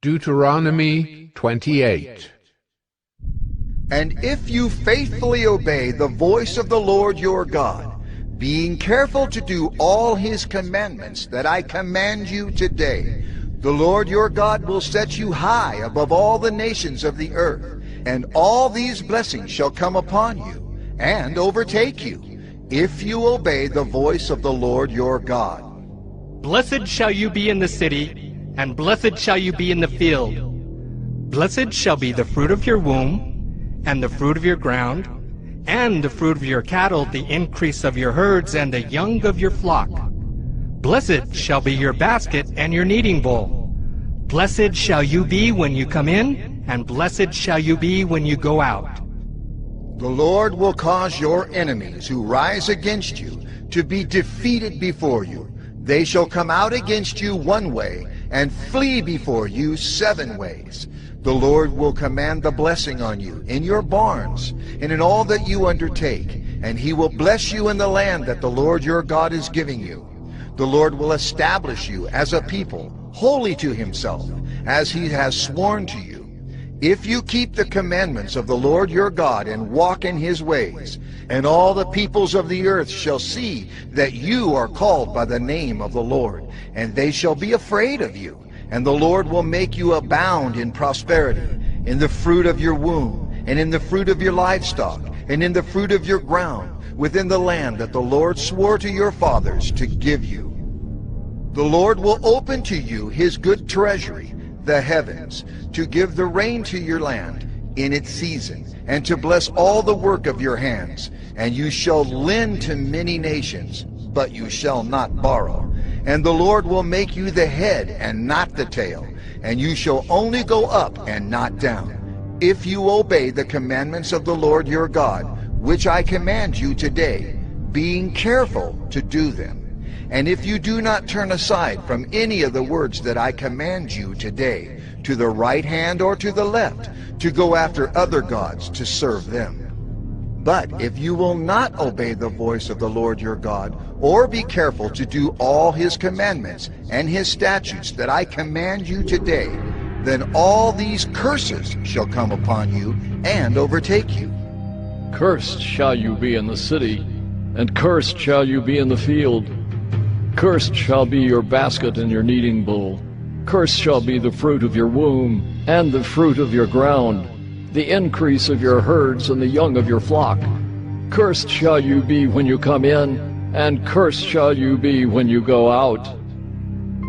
Deuteronomy 28. And if you faithfully obey the voice of the Lord your God, being careful to do all his commandments that I command you today, the Lord your God will set you high above all the nations of the earth, and all these blessings shall come upon you and overtake you, if you obey the voice of the Lord your God. Blessed shall you be in the city, and blessed shall you be in the field. Blessed shall be the fruit of your womb, and the fruit of your ground, and the fruit of your cattle, the increase of your herds, and the young of your flock. Blessed shall be your basket and your kneading bowl. Blessed shall you be when you come in, and blessed shall you be when you go out. The Lord will cause your enemies who rise against you to be defeated before you. They shall come out against you one way, and flee before you 7 ways. The Lord will command the blessing on you in your barns and in all that you undertake, and he will bless you in the land that the Lord your God is giving you. The Lord will establish you as a people, holy to himself, as he has sworn to you. If you keep the commandments of the Lord your God and walk in his ways, and all the peoples of the earth shall see that you are called by the name of the Lord, and they shall be afraid of you. And the Lord will make you abound in prosperity, in the fruit of your womb, and in the fruit of your livestock, and in the fruit of your ground, within the land that the Lord swore to your fathers to give you. The Lord will open to you his good treasury, the heavens, to give the rain to your land in its season, and to bless all the work of your hands. And you shall lend to many nations, but you shall not borrow. And the Lord will make you the head and not the tail, and you shall only go up and not down, if you obey the commandments of the Lord your God, which I command you today, being careful to do them. And if you do not turn aside from any of the words that I command you today, to the right hand or to the left, to go after other gods to serve them. But if you will not obey the voice of the Lord your God, or be careful to do all his commandments and his statutes that I command you today, then all these curses shall come upon you and overtake you. Cursed shall you be in the city, and cursed shall you be in the field. Cursed shall be your basket and your kneading bowl. Cursed shall be the fruit of your womb, and the fruit of your ground, the increase of your herds and the young of your flock. Cursed shall you be when you come in, and cursed shall you be when you go out.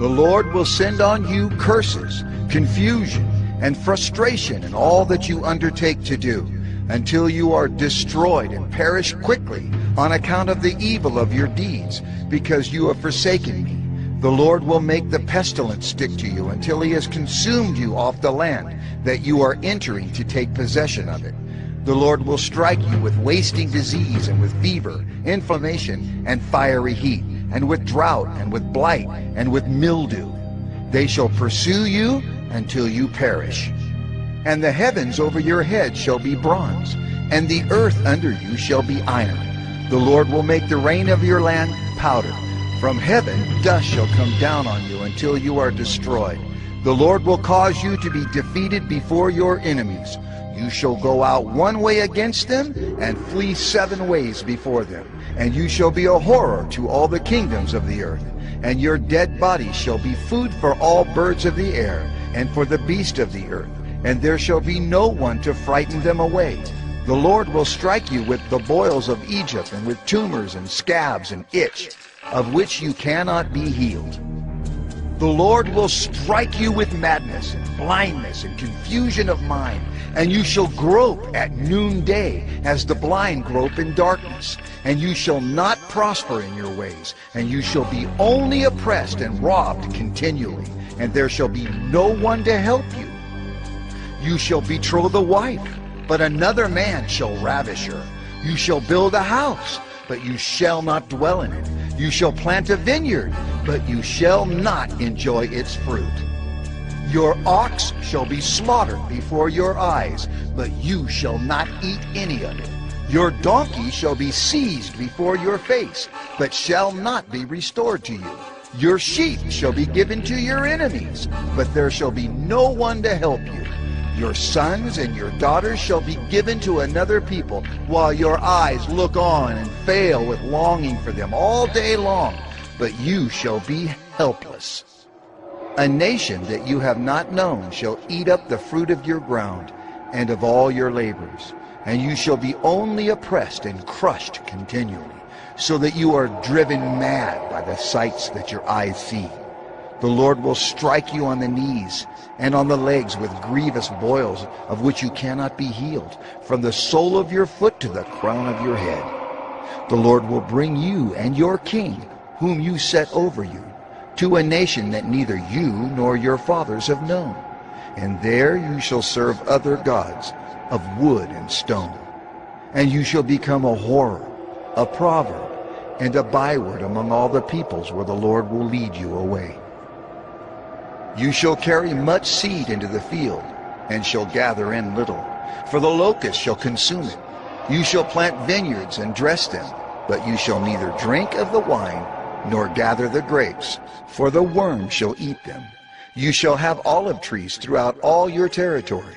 The Lord will send on you curses, confusion, and frustration in all that you undertake to do, until you are destroyed and perish quickly on account of the evil of your deeds, because you have forsaken me. The Lord will make the pestilence stick to you until he has consumed you off the land that you are entering to take possession of it. The Lord will strike you with wasting disease, and with fever, inflammation, and fiery heat, and with drought, and with blight, and with mildew. They shall pursue you until you perish. And the heavens over your head shall be bronze, and the earth under you shall be iron. The Lord will make the rain of your land powder. From heaven dust shall come down on you until you are destroyed. The Lord will cause you to be defeated before your enemies. You shall go out one way against them, and flee 7 ways before them. And you shall be a horror to all the kingdoms of the earth. And your dead bodies shall be food for all birds of the air, and for the beasts of the earth. And there shall be no one to frighten them away. The Lord will strike you with the boils of Egypt, and with tumors and scabs and itch, of which you cannot be healed. The Lord will strike you with madness and blindness and confusion of mind, and you shall grope at noonday as the blind grope in darkness. And you shall not prosper in your ways, and you shall be only oppressed and robbed continually, and there shall be no one to help you. You shall betroth a wife, but another man shall ravish her. You shall build a house, but you shall not dwell in it. You shall plant a vineyard, but you shall not enjoy its fruit. Your ox shall be slaughtered before your eyes, but you shall not eat any of it. Your donkey shall be seized before your face, but shall not be restored to you. Your sheep shall be given to your enemies, but there shall be no one to help you. Your sons and your daughters shall be given to another people, while your eyes look on and fail with longing for them all day long, but you shall be helpless. A nation that you have not known shall eat up the fruit of your ground and of all your labors, and you shall be only oppressed and crushed continually, so that you are driven mad by the sights that your eyes see. The Lord will strike you on the knees and on the legs with grievous boils, of which you cannot be healed, from the sole of your foot to the crown of your head. The Lord will bring you and your king, whom you set over you, to a nation that neither you nor your fathers have known, and there you shall serve other gods of wood and stone. And you shall become a horror, a proverb, and a byword among all the peoples where the Lord will lead you away. You shall carry much seed into the field, and shall gather in little, for the locust shall consume it. You shall plant vineyards and dress them, but you shall neither drink of the wine nor gather the grapes, for the worm shall eat them. You shall have olive trees throughout all your territory,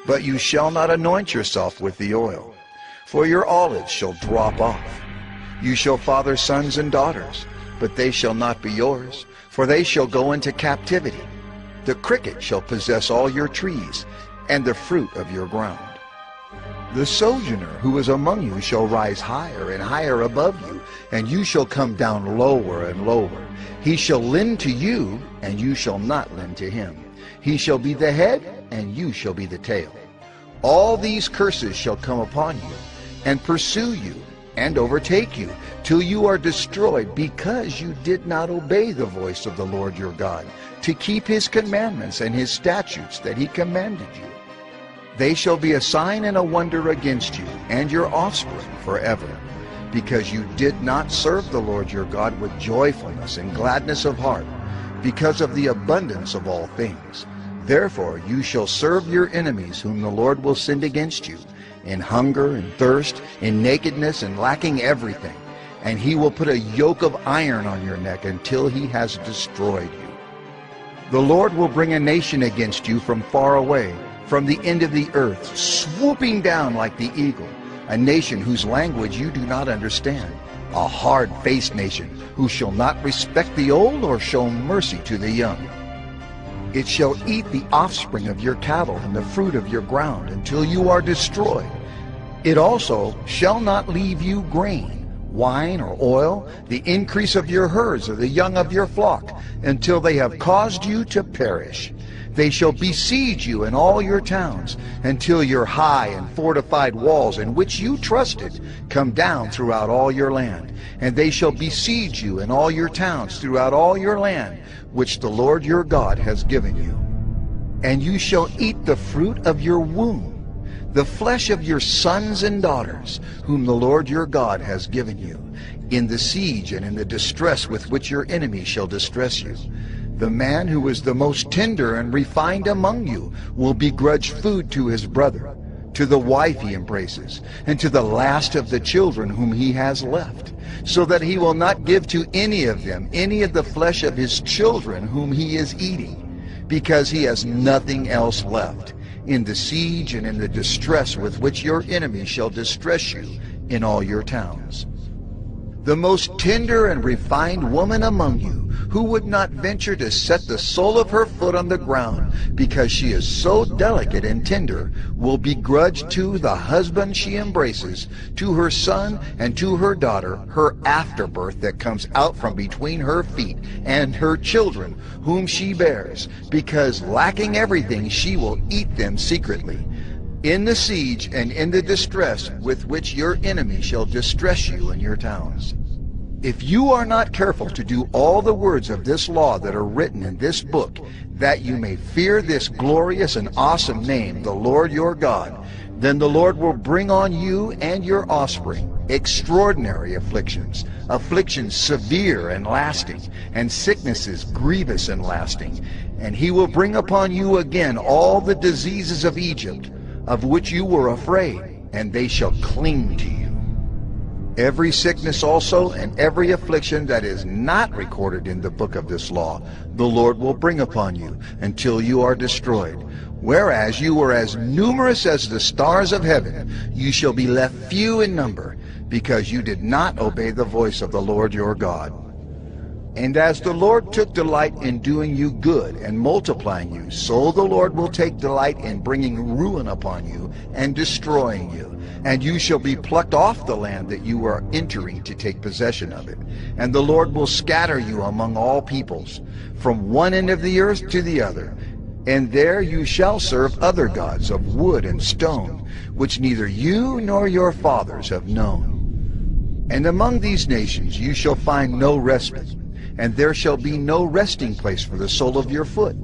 but you shall not anoint yourself with the oil, for your olives shall drop off. You shall father sons and daughters, but they shall not be yours, for they shall go into captivity. The cricket shall possess all your trees, and the fruit of your ground. The sojourner who is among you shall rise higher and higher above you, and you shall come down lower and lower. He shall lend to you, and you shall not lend to him. He shall be the head, and you shall be the tail. All these curses shall come upon you, and pursue you, and overtake you, till you are destroyed, because you did not obey the voice of the Lord your God, to keep his commandments and his statutes that he commanded you. They shall be a sign and a wonder against you and your offspring forever, because you did not serve the Lord your God with joyfulness and gladness of heart, because of the abundance of all things. Therefore you shall serve your enemies, whom the Lord will send against you, in hunger and thirst, in nakedness and lacking everything. And he will put a yoke of iron on your neck until he has destroyed you. The Lord will bring a nation against you from far away, from the end of the earth, swooping down like the eagle, a nation whose language you do not understand, a hard-faced nation who shall not respect the old or show mercy to the young. It shall eat the offspring of your cattle and the fruit of your ground until you are destroyed. It also shall not leave you grain, wine or oil, the increase of your herds or the young of your flock, until they have caused you to perish. They shall besiege you in all your towns, until your high and fortified walls in which you trusted come down throughout all your land. And they shall besiege you in all your towns throughout all your land, which the Lord your God has given you. And you shall eat the fruit of your womb, the flesh of your sons and daughters, whom the Lord your God has given you, in the siege and in the distress with which your enemy shall distress you. The man who is the most tender and refined among you will begrudge food to his brother, to the wife he embraces, and to the last of the children whom he has left, so that he will not give to any of them any of the flesh of his children whom he is eating, because he has nothing else left, in the siege and in the distress with which your enemy shall distress you in all your towns. The most tender and refined woman among you, who would not venture to set the sole of her foot on the ground, because she is so delicate and tender, will begrudge to the husband she embraces, to her son and to her daughter, her afterbirth that comes out from between her feet, and her children whom she bears, because lacking everything she will eat them secretly, in the siege and in the distress with which your enemy shall distress you in your towns. If you are not careful to do all the words of this law that are written in this book, that you may fear this glorious and awesome name, the Lord your God, then the Lord will bring on you and your offspring extraordinary afflictions, afflictions severe and lasting, and sicknesses grievous and lasting. And he will bring upon you again all the diseases of Egypt, of which you were afraid, and they shall cling to you. Every sickness also and every affliction that is not recorded in the book of this law, the Lord will bring upon you until you are destroyed. Whereas you were as numerous as the stars of heaven, you shall be left few in number, because you did not obey the voice of the Lord your God. And as the Lord took delight in doing you good and multiplying you, so the Lord will take delight in bringing ruin upon you and destroying you. And you shall be plucked off the land that you are entering to take possession of it. And the Lord will scatter you among all peoples, from one end of the earth to the other. And there you shall serve other gods of wood and stone, which neither you nor your fathers have known. And among these nations you shall find no respite, and there shall be no resting place for the sole of your foot.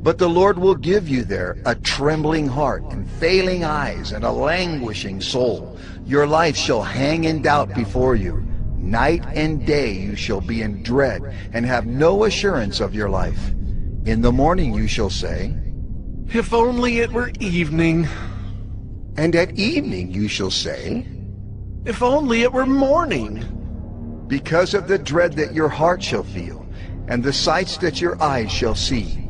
But the Lord will give you there a trembling heart and failing eyes and a languishing soul. Your life shall hang in doubt before you. Night and day you shall be in dread and have no assurance of your life. In the morning you shall say, "If only it were evening." And at evening you shall say, "If only it were morning." Because of the dread that your heart shall feel, and the sights that your eyes shall see.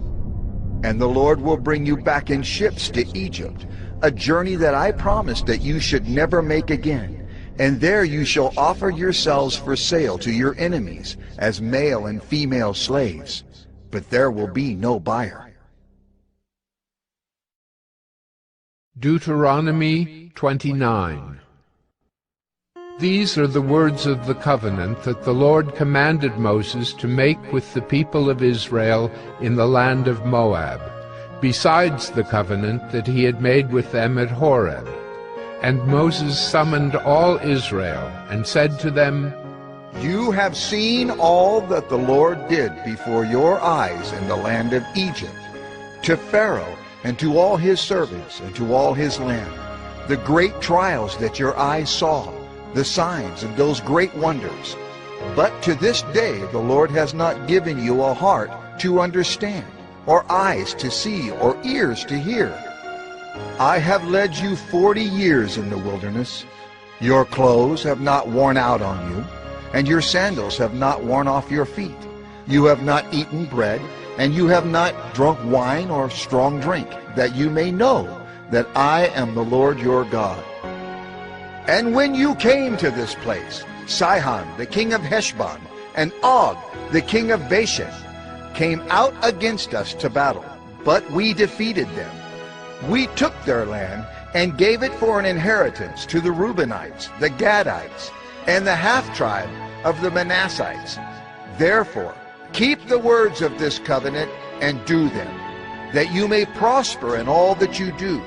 And the Lord will bring you back in ships to Egypt, a journey that I promised that you should never make again. And there you shall offer yourselves for sale to your enemies, as male and female slaves. But there will be no buyer. Deuteronomy 29. These are the words of the covenant that the Lord commanded Moses to make with the people of Israel in the land of Moab, besides the covenant that he had made with them at Horeb. And Moses summoned all Israel, and said to them, You have seen all that the Lord did before your eyes in the land of Egypt, to Pharaoh and to all his servants and to all his land, the great trials that your eyes saw, the signs and those great wonders. But to this day the Lord has not given you a heart to understand, or eyes to see, or ears to hear. I have led you 40 years in the wilderness. Your clothes have not worn out on you, and your sandals have not worn off your feet. You have not eaten bread, and you have not drunk wine or strong drink, that you may know that I am the Lord your God. And when you came to this place, Sihon, the king of Heshbon, and Og, the king of Bashan, came out against us to battle, but we defeated them. We took their land and gave it for an inheritance to the Reubenites, the Gadites, and the half-tribe of the Manassites. Therefore, keep the words of this covenant and do them, that you may prosper in all that you do.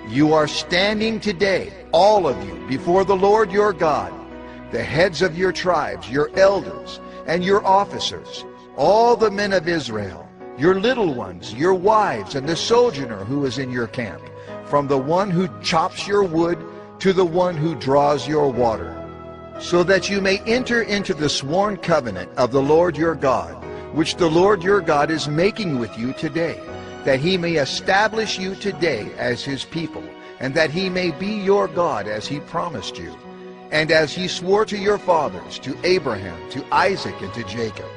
You are standing today, all of you, before the Lord your God, the heads of your tribes, your elders, and your officers, all the men of Israel, your little ones, your wives, and the sojourner who is in your camp, from the one who chops your wood to the one who draws your water, so that you may enter into the sworn covenant of the Lord your God, which the Lord your God is making with you today, that he may establish you today as his people, and that he may be your God as he promised you, and as he swore to your fathers, to Abraham, to Isaac, and to Jacob.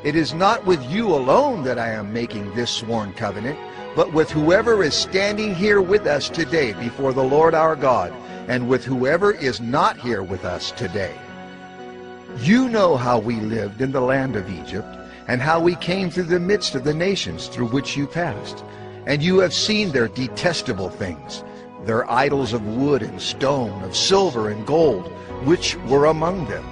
It is not with you alone that I am making this sworn covenant, but with whoever is standing here with us today before the Lord our God, and with whoever is not here with us today. You know how we lived in the land of Egypt, and how we came through the midst of the nations through which you passed. And you have seen their detestable things, their idols of wood and stone, of silver and gold, which were among them.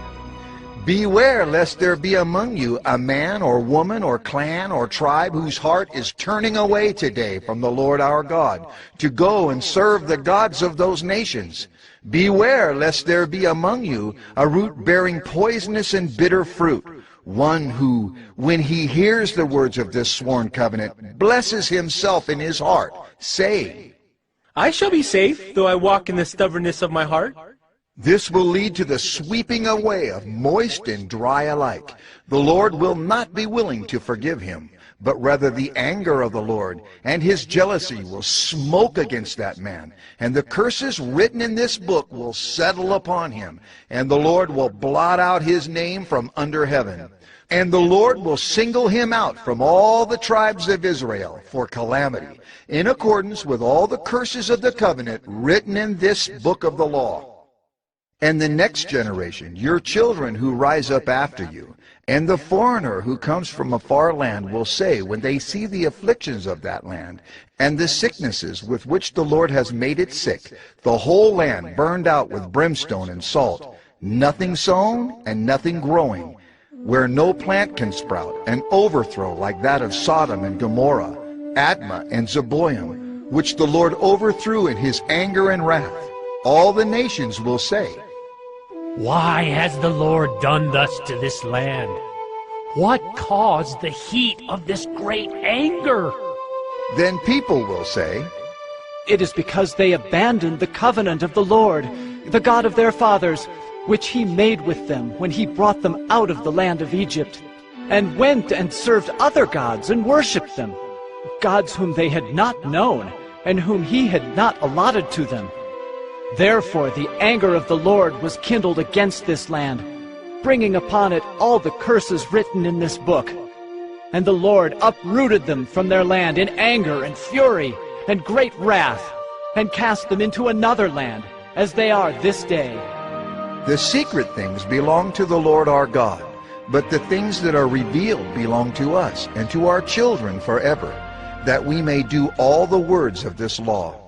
Beware lest there be among you a man or woman or clan or tribe whose heart is turning away today from the Lord our God, to go and serve the gods of those nations. Beware lest there be among you a root bearing poisonous and bitter fruit, one who, when he hears the words of this sworn covenant, blesses himself in his heart, saying, I shall be safe, though I walk in the stubbornness of my heart. This will lead to the sweeping away of moist and dry alike. The Lord will not be willing to forgive him, but rather the anger of the Lord, and his jealousy will smoke against that man, and the curses written in this book will settle upon him, and the Lord will blot out his name from under heaven. And the Lord will single him out from all the tribes of Israel for calamity, in accordance with all the curses of the covenant written in this book of the law. And the next generation, your children who rise up after you, and the foreigner who comes from a far land will say, when they see the afflictions of that land, and the sicknesses with which the Lord has made it sick, the whole land burned out with brimstone and salt, nothing sown and nothing growing, where no plant can sprout, an overthrow like that of Sodom and Gomorrah, Admah and Zeboim, which the Lord overthrew in his anger and wrath. All the nations will say, Why has the Lord done thus to this land? What caused the heat of this great anger? Then people will say, It is because they abandoned the covenant of the Lord, the God of their fathers, which he made with them when he brought them out of the land of Egypt, and went and served other gods and worshipped them, gods whom they had not known, and whom he had not allotted to them. Therefore the anger of the Lord was kindled against this land, bringing upon it all the curses written in this book. And the Lord uprooted them from their land in anger and fury and great wrath, and cast them into another land, as they are this day. The secret things belong to the Lord our God, but the things that are revealed belong to us and to our children forever, that we may do all the words of this law.